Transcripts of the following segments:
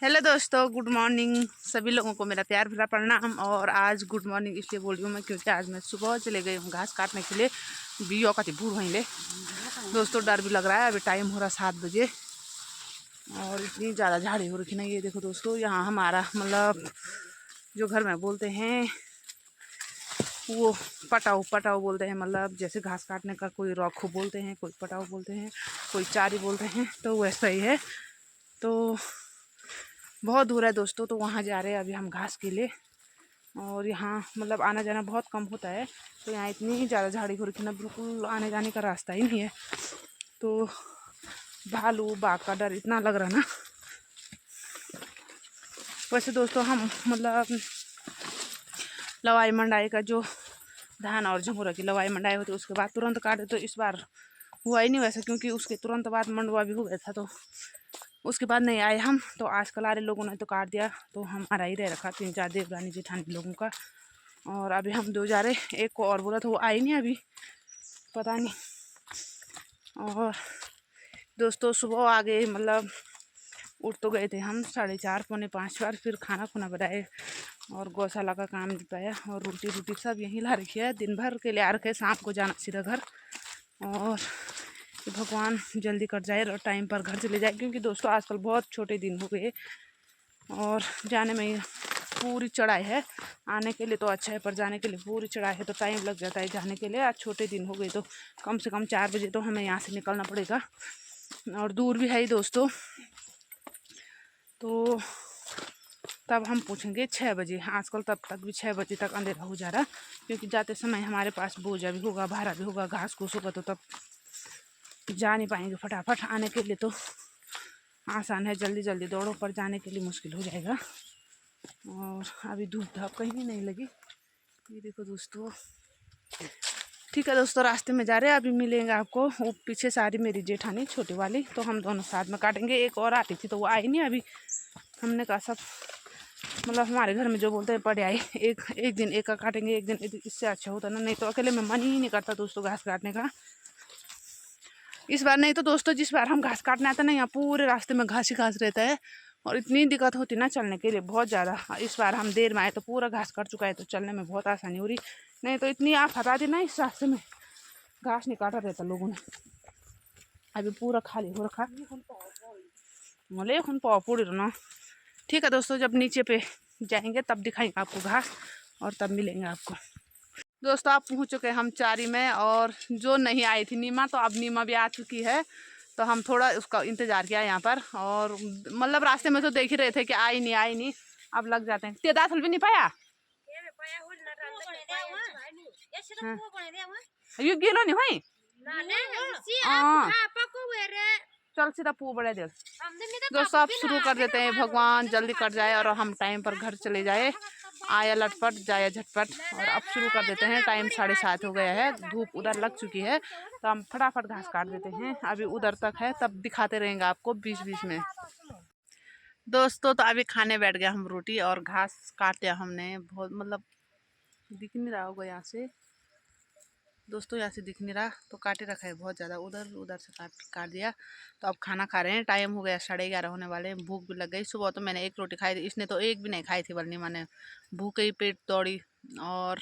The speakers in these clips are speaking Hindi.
हेलो दोस्तों, गुड मॉर्निंग। सभी लोगों को मेरा प्यार भरा प्रणाम। और आज गुड मॉर्निंग इसलिए बोल रही हूँ मैं क्योंकि आज मैं सुबह चले गई हूँ घास काटने के लिए। बियो का भूर वहीं ले दोस्तों, डर भी लग रहा है। अभी टाइम हो रहा 7 बजे और इतनी ज़्यादा झाड़ी हो रखी ना। ये देखो दोस्तों, यहाँ हमारा मतलब जो घर में बोलते हैं वो पटाऊ पटाऊ बोलते हैं। मतलब जैसे घास काटने का कोई रॉखो बोलते हैं, कोई पटाऊ बोलते हैं, कोई चारी बोलते हैं, तो वैसा ही है। तो बहुत दूर है दोस्तों, तो वहाँ जा रहे हैं अभी हम घास के लिए। और यहाँ मतलब आना जाना बहुत कम होता है, तो यहाँ इतनी ज़्यादा झाड़ी हो रखी ना, बिल्कुल आने जाने का रास्ता ही नहीं है। तो भालू बाघ का डर इतना लग रहा ना। वैसे दोस्तों हम मतलब लवाई मंडाई का जो धान और झमुरा की लवाई मंडाई होती है उसके बाद तुरंत काटे, तो इस बार हुआ ही नहीं वैसा, क्योंकि उसके तुरंत बाद मंडवा भी हो गया था। तो उसके बाद नहीं आए हम, तो आज कलारे लोगों ने तो काट दिया, तो हमारा ही रह रखा 3-4 देवरानी जेठानी लोगों का। और अभी हम 2 जा रहे। एक को और बोला था, वो आई नहीं अभी, पता नहीं। और दोस्तों सुबह आ गए, मतलब उठ तो गए थे हम 4:30 पौने 5 बार। फिर खाना खुना बनाए और गौशाला का काम निपटाया और रोटी सब यहीं ला रखी है। दिन भर के लिए आ रखे, शाम को जाना सीधा घर। और भगवान जल्दी कट जाए और टाइम पर घर चले जाए, क्योंकि दोस्तों आजकल बहुत छोटे दिन हो गए और जाने में पूरी चढ़ाई है। आने के लिए तो अच्छा है, पर जाने के लिए पूरी चढ़ाई है, तो टाइम लग जाता है जाने के लिए। आज छोटे दिन हो गए, तो कम से कम 4 बजे तो हमें यहाँ से निकलना पड़ेगा। और दूर भी है ही दोस्तों, तो तब हम पूछेंगे 6 बजे। आजकल तब तक भी 6 बजे तक अंधेरा हो जा रहा, क्योंकि जाते समय हमारे पास बोझा भी होगा, भाड़ा भी होगा, घास फूस होगा, तो तब जा नहीं पाएंगे फटाफट। आने के लिए तो आसान है, जल्दी जल्दी दौड़ो, पर जाने के लिए मुश्किल हो जाएगा। और अभी धूप धाप कहीं नहीं लगी। ये देखो दोस्तों, ठीक है दोस्तों, रास्ते में जा रहे हैं, अभी मिलेंगे आपको। वो पीछे सारी मेरी जेठानी छोटी वाली, तो हम दोनों साथ में काटेंगे। एक और आती थी तो वो आई नहीं अभी। हमने कहा सब मतलब हमारे घर में जो बोलते हैं पड़े आए, एक दिन एक का काटेंगे, एक दिन इससे अच्छा होता ना। नहीं तो अकेले में मन ही नहीं करता दोस्तों घास काटने का। इस बार नहीं तो दोस्तों, जिस बार हम घास काटने आते ना, यहाँ पूरे रास्ते में घास ही घास रहता है और इतनी दिक्कत होती ना चलने के लिए, बहुत ज़्यादा। इस बार हम देर में आए तो पूरा घास कट चुका है, तो चलने में बहुत आसानी हो रही। नहीं तो इतनी आप हटा दी ना, इस रास्ते में घास नहीं काटा रहता लोगों ने। अभी पूरा खाली हो रखा मोले खून पूरी ना। ठीक है दोस्तों, जब नीचे पे जाएंगे तब दिखाएंगे आपको घास और तब मिलेंगे आपको। दोस्तों आप पहुंच चुके हैं हम चारी में, और जो नहीं आई थी नीमा, तो अब नीमा भी आ चुकी है। तो हम थोड़ा उसका इंतजार किया यहाँ पर, और मतलब रास्ते में तो देख ही रहे थे कि आई नहीं। अब लग जाते हैं। तेरा दाखिल भी नहीं पाया। ये गिलो नहीं हुई। चल सीधा पू बड़े देर। दोस्तों आप शुरू कर देते हैं, भगवान जल्दी कट जाए और हम टाइम पर घर चले जाए। आया लटपट जाया झटपट। और अब शुरू कर देते हैं। टाइम 7:30 हो गया है, धूप उधर लग चुकी है, तो हम फटाफट घास काट देते हैं। अभी उधर तक है, तब दिखाते रहेंगे आपको बीच बीच में। दोस्तों तो अभी खाने बैठ गया हम रोटी, और घास काट लिया हमने। बहुत मतलब दिख नहीं रहा होगा यहाँ से दोस्तों, यहाँ से दिख नहीं रहा, तो काटे रखा है बहुत ज़्यादा। उधर से काट दिया। तो अब खाना खा रहे हैं। टाइम हो गया 11:30 होने वाले। भूख भी लग गई। सुबह तो मैंने 1 रोटी खाई थी, इसने तो एक भी नहीं खाई थी, बल्कि मैंने भूखे ही पेट दौड़ी। और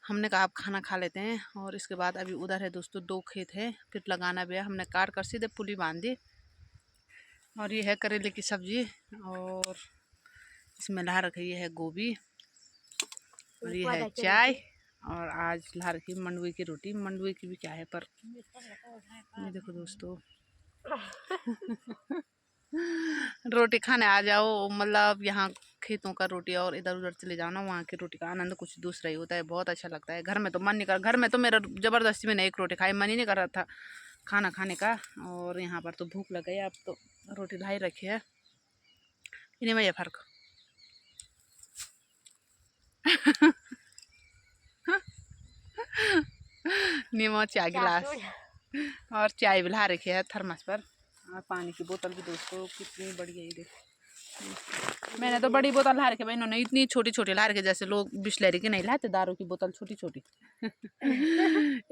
हमने कहा अब खाना खा लेते हैं। और इसके बाद अभी उधर है दोस्तों 2 खेत है, फिर लगाना भी है। हमने काट कर सीधे पुली बांध दी। और ये है करेले की सब्जी, और इसमें ला रखी है गोभी, और ये है चाय। और आज ला रखी मंडुए की रोटी। मंडुए की भी क्या है, पर ये देखो दोस्तों रोटी खाने आ जाओ, मतलब यहाँ खेतों का रोटी और इधर उधर चले जाओ ना, वहाँ की रोटी का आनंद कुछ दूसरा ही होता है। बहुत अच्छा लगता है। घर में तो मन नहीं कर, घर में तो मेरा ज़बरदस्ती में 1 रोटी खाई, मन ही नहीं कर रहा था खाना खाने का। और यहाँ पर तो भूख लग गई, अब तो रोटी लाई रखी है। इन्हीं में ये फर्क नीमो चाय गिलास और चाय भी ला रखी है थर्मस पर, और पानी की बोतल भी दोस्तों कितनी बढ़िया। ये देखो मैंने तो बड़ी बोतल ला रखी भाई, इन्होंने इतनी छोटी छोटी ला रखी, जैसे लोग बिस्लरी की नहीं लाते दारू की बोतल छोटी छोटी।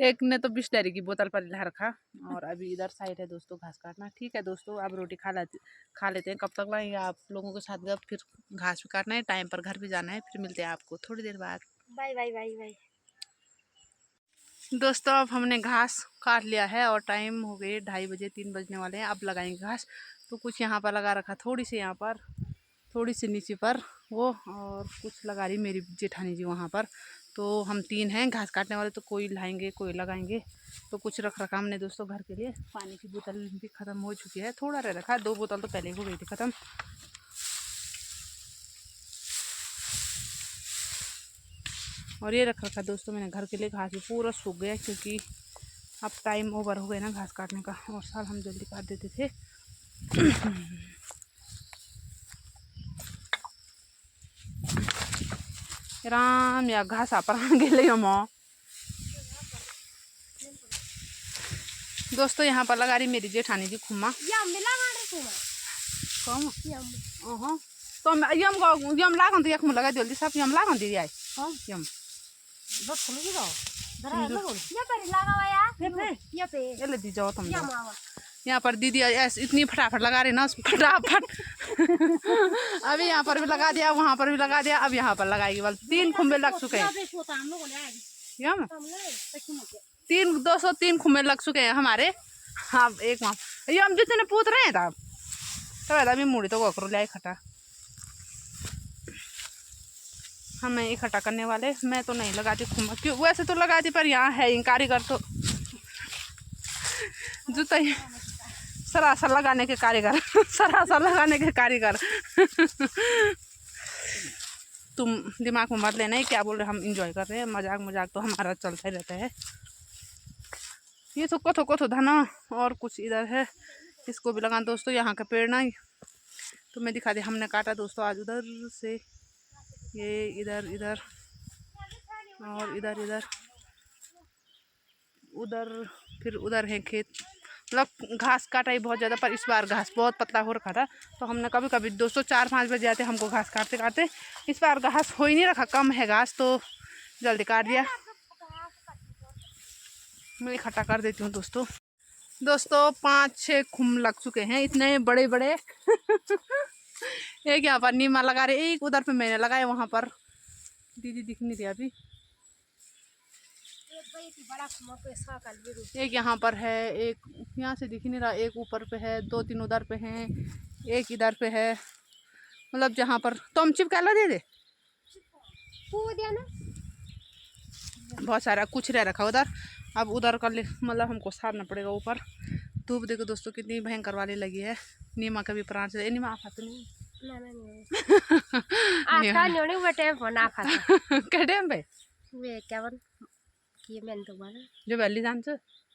एक ने तो बिस्लरी की बोतल पर ला रखा। और अभी इधर साइड है दोस्तों घास काटना। ठीक है दोस्तों, अब रोटी खा लेते हैं। कब तक लाएंगे आप लोगों के साथ, फिर घास भी काटना है, टाइम पर घर भी जाना है। फिर मिलते हैं आपको थोड़ी देर बाद। Bye bye bye bye. दोस्तों अब हमने घास काट लिया है और टाइम हो गए 2:30 बजे, 3 बजने वाले हैं। अब लगाएंगे घास। तो कुछ यहाँ पर लगा रखा, थोड़ी सी यहाँ पर, थोड़ी सी नीचे पर वो, और कुछ लगा रही मेरी जेठानी जी वहाँ पर। तो हम 3 हैं घास काटने वाले, तो कोई लाएंगे कोई लगाएंगे। तो कुछ रख रखा हमने दोस्तों घर के लिए। पानी की बोतल भी ख़त्म हो चुकी है, थोड़ा रह रखा है, 2 बोतल तो पहले हो गई थी ख़त्म। और ये रख रखा दोस्तों मैंने घर के लिए। घास भी पूरा सूख गया क्योंकि अब टाइम ओवर हो गया ना घास काटने का, और साल हम जल्दी काट देते थे। राम या घास पर गेले हम। दोस्तों यहाँ पर लगा रही मेरी जेठानी जी खुम्मा। कम तो यम लागन यख लगा जल्दी सब यम लागन दी आए यम ये दी जाओ तुम। यहाँ पर दीदी इतनी फटाफट लगा रही ना फटाफट। अभी यहाँ पर भी लगा दिया, वहाँ पर भी लगा दिया, अब यहाँ पर लगाएगी। बल 3 खुम्बे लग चुके हैं। यम 203 खुम्बे लग चुके हैं हमारे। हाँ एक वहाँ ये हम जितने पूछ रहे हैं तब अभी मुड़ी तो वक्र लिया इकट्ठा, हमें इकट्ठा करने वाले। मैं तो नहीं लगाती खुम्बा, क्यों वैसे तो लगाती, पर यहाँ है ही कारीगर तो जूता ही सरासर लगाने के कारीगर। सरासर लगाने के कारीगर। तुम दिमाग में मत लेना ही क्या बोल रहे, हम इंजॉय कर रहे हैं, मजाक मजाक तो हमारा चलता ही रहता है। ये तो कोथो कोथो धना और कुछ इधर है, इसको भी लगाना दोस्तों। यहाँ का पेड़ ना तो मैं दिखा दी, हमने काटा दोस्तों आज उधर से, ये इधर इधर और इधर इधर उधर, फिर उधर है खेत। मतलब घास काटा ही बहुत ज़्यादा, पर इस बार घास बहुत पतला हो रखा था। तो हमने कभी कभी दोस्तों 4-5 बजे आते हमको घास काटते काटते। इस बार घास हो ही नहीं रखा, कम है घास, तो जल्दी काट दिया। मैं इकट्ठा कर देती हूँ दोस्तों। 5-6 खुम लग चुके हैं, इतने बड़े बड़े। एक यहाँ पर नीमा लगा रहे, एक उधर पे मैंने लगाया, वहाँ पर दीदी दिख नहीं रही अभी। एक यहाँ पर है, एक यहाँ से दिख नहीं रहा, एक ऊपर पे है, 2-3 उधर पे हैं, एक इधर पे है। मतलब जहाँ पर तुम चिपका दे दे बहुत सारा कुछ रह रखा उधर। अब उधर कर ले, मतलब हमको सारना पड़ेगा ऊपर। धूप देखो दोस्तों कितनी भयंकर वाली लगी है। नीमा का भी प्राण से नीमा आफा तो नहीं जो वैली जान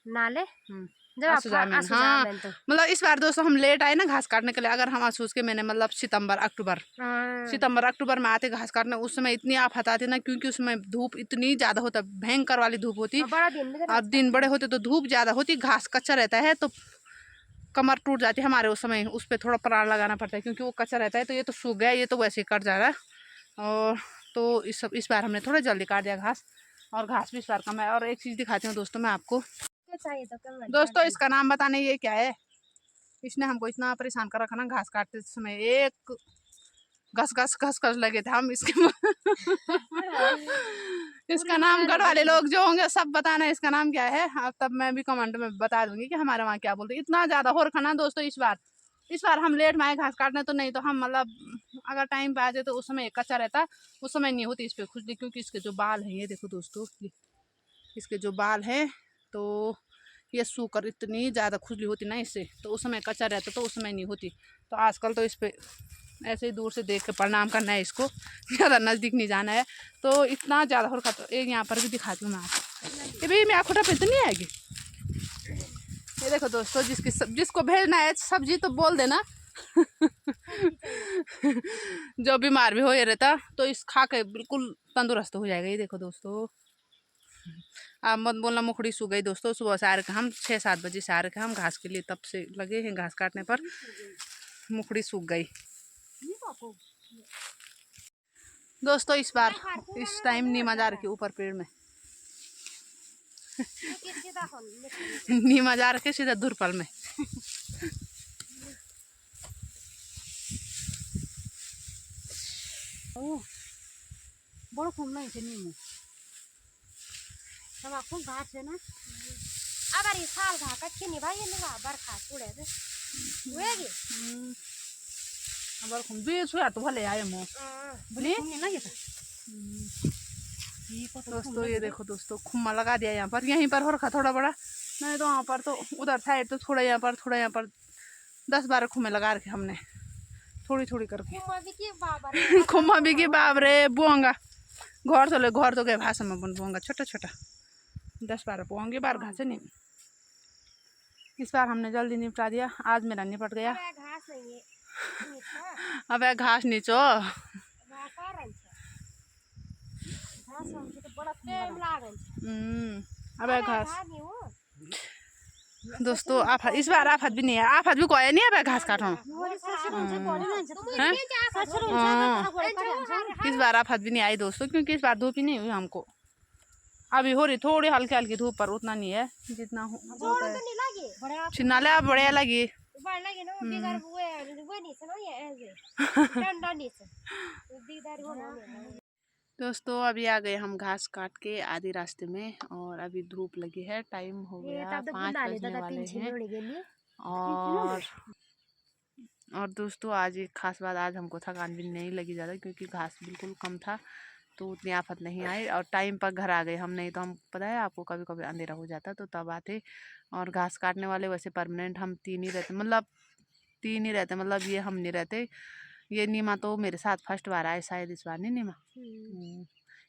नाले हाँ। मतलब इस बार दोस्तों हम लेट आए ना घास काटने के लिए। अगर हम सोच के मैंने मतलब सितंबर अक्टूबर में आते घास काटने, उस समय इतनी आफत आती ना, क्योंकि उसमें धूप इतनी ज़्यादा होता, भयंकर वाली धूप होती। और दिन बड़े होते तो धूप ज़्यादा होती, घास कच्चा रहता है तो कमर टूट जाती है हमारे। उस समय उस पर थोड़ा प्राण लगाना पड़ता है, क्योंकि वो कच्चा रहता है। तो ये तो सूख गया, ये तो वैसे ही कट जा रहा है। और तो इस बार हमने थोड़ा जल्दी काट दिया घास, और घास भी इस बार कम है। और एक चीज़ दिखाती हूँ दोस्तों मैं आपको। दोस्तों इसका नाम बताने, ये क्या है, इसने हमको इतना परेशान कर रखा ना घास काटते समय। एक घस घस घस घस लगे थे हम इसके। इसका नाम गढ़ वाले लोग जो होंगे सब बताना इसका नाम क्या है। अब तब मैं भी कमेंट में बता दूंगी कि हमारे वहाँ क्या बोलते। इतना ज़्यादा हो रखा ना दोस्तों इस बार हम लेट में आए घास काटने, तो नहीं तो हम मतलब अगर टाइम पे आ जाए तो उस समय कच्चा रहता, उस समय नहीं होती इस पर खुजली। क्योंकि इसके जो बाल हैं ये देखो दोस्तों, इसके जो बाल हैं तो ये सूकर इतनी ज़्यादा खुजली होती ना इससे, तो उस समय कच्चा रहता तो उस समय नहीं होती। तो आजकल तो इस पर ऐसे ही दूर से देख के प्रणाम करना है, इसको ज़्यादा नज़दीक नहीं जाना है। तो इतना ज़्यादा हो रखा। तो एक यहाँ पर भी दिखाती हूँ मैं आपको, ये भी मैं आखोटा पे तो नहीं आएगी। ये देखो दोस्तों, जिसको भेजना है सब्जी तो बोल देना। जो बीमार भी हो ये रहता तो इस खा के बिल्कुल तंदुरुस्त हो जाएगा। ये देखो दोस्तों, आप मत बोलना मुखड़ी सूख गई दोस्तों। सुबह से आ रखे हम 6-7 बजे से आ रखे हम घास के लिए, तब से लगे हैं घास काटने पर। मुखड़ी सूख गई। दोस्तों इस बार इस टाइम नीमा जा रखी ऊपर पेड़ में। नीमा जा रखे सीधा धुरपल में। बड़ो खूब नहीं थे नीमू सब खूब घास है ना। अगर ये साल घा कच्चे नहीं भाई ये बरखा छोड़े थे हुएगी अबर खुम भी छुया तो भले आए मो बोले नहीं ना ये दोस्तों ये देखो दोस्तों खुम्मा लगा दिया यहाँ पर। यहीं पर हो रखा थोड़ा बड़ा, नहीं तो वहाँ पर तो उधर साइड तो थोड़ा यहाँ पर 10-12 खुम्मे लगा रखे हमने थोड़ी थोड़ी करके। खुम्मा भी की बाब रे बुआंगा घर तो गए भाषा में बुआंगा छोटा छोटा 10-12 बुआंगे बार घासे नहीं। इस बार हमने जल्दी निपटा दिया, आज मेरा निपट गया। अब घास नीचो अब घास दोस्तों आफत इस बार आफत भी नहीं है, आफत भी कोई नहीं है घास काटो। इस बार आफत भी नहीं आई दोस्तों, क्योंकि इस बार धूप ही नहीं हुई हमको। अभी हो रही थोड़ी हल्की हल्की धूप, पर उतना नहीं है जितना हो बढ़िया लगी। दोस्तों अभी आ गए हम घास काट के आधे रास्ते में, और अभी धूप लगी है, टाइम हो गया 5 बजने वाले हैं। और दोस्तों आज एक खास बात, आज हमको थकान भी नहीं लगी ज़्यादा, क्योंकि घास बिल्कुल कम था तो उतनी आफत नहीं आई, और टाइम पर घर आ गए हम। नहीं तो हम पता है आपको कभी कभी अंधेरा हो जाता तो तब आते। और घास काटने वाले वैसे परमानेंट हम 3 ही रहते, मतलब 3 ही रहते, मतलब ये हम नहीं रहते। ये नीमा तो मेरे साथ फर्स्ट बार आए शायद, इस बार नहीं नीमा।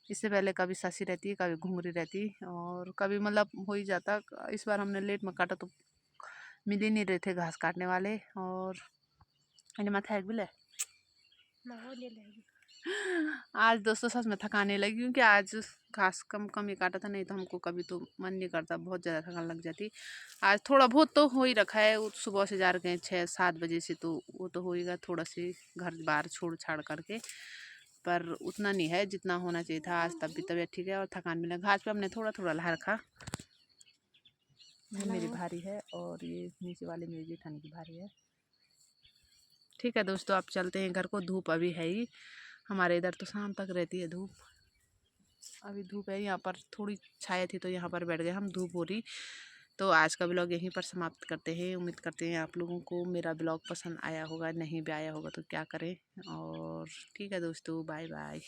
इससे पहले कभी ससी रहती, कभी घुंगरी रहती, और कभी मतलब हो ही जाता। इस बार हमने लेट में काटा तो मिल ही नहीं रहे थे घास काटने वाले। और माथा एक भी ले आज दोस्तों सच में थकाने लगी, क्योंकि आज घास कम ही काटा था। नहीं तो हमको कभी तो मन नहीं करता, बहुत ज़्यादा थकान लग जाती। आज थोड़ा बहुत तो हो ही रखा है, सुबह से जा रहे हैं 6-7 बजे से, तो वो तो होएगा थोड़ा सी घर बार छोड़ छाड़ करके, पर उतना नहीं है जितना होना चाहिए था। आज तब भी तबीयत ठीक है और थकान भी नहीं। घास पे हमने थोड़ा थोड़ा ला रखा। ये मेरी भारी है और ये नीचे वाले मेरी जेठानी की भारी है। ठीक है दोस्तों आप चलते हैं घर को, धूप अभी है ही, हमारे इधर तो शाम तक रहती है धूप। अभी धूप है, यहाँ पर थोड़ी छाया थी तो यहाँ पर बैठ गए हम, धूप हो रही। तो आज का ब्लॉग यहीं पर समाप्त करते हैं। उम्मीद करते हैं आप लोगों को मेरा ब्लॉग पसंद आया होगा, नहीं भी आया होगा तो क्या करें। और ठीक है दोस्तों, बाय बाय।